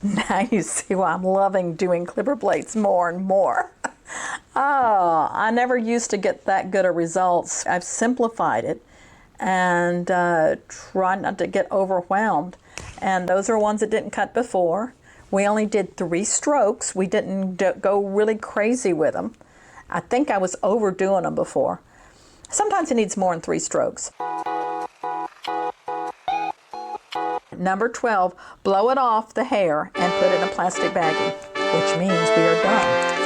Now you see why I'm loving doing clipper blades more and more. Oh, I never used to get that good of results. I've simplified it and try not to get overwhelmed. And those are ones that didn't cut before. We only did 3 strokes. We didn't go really crazy with them. I think I was overdoing them before. Sometimes it needs more than 3 strokes. Number 12, blow it off the hair and put it in a plastic baggie, which means we are done.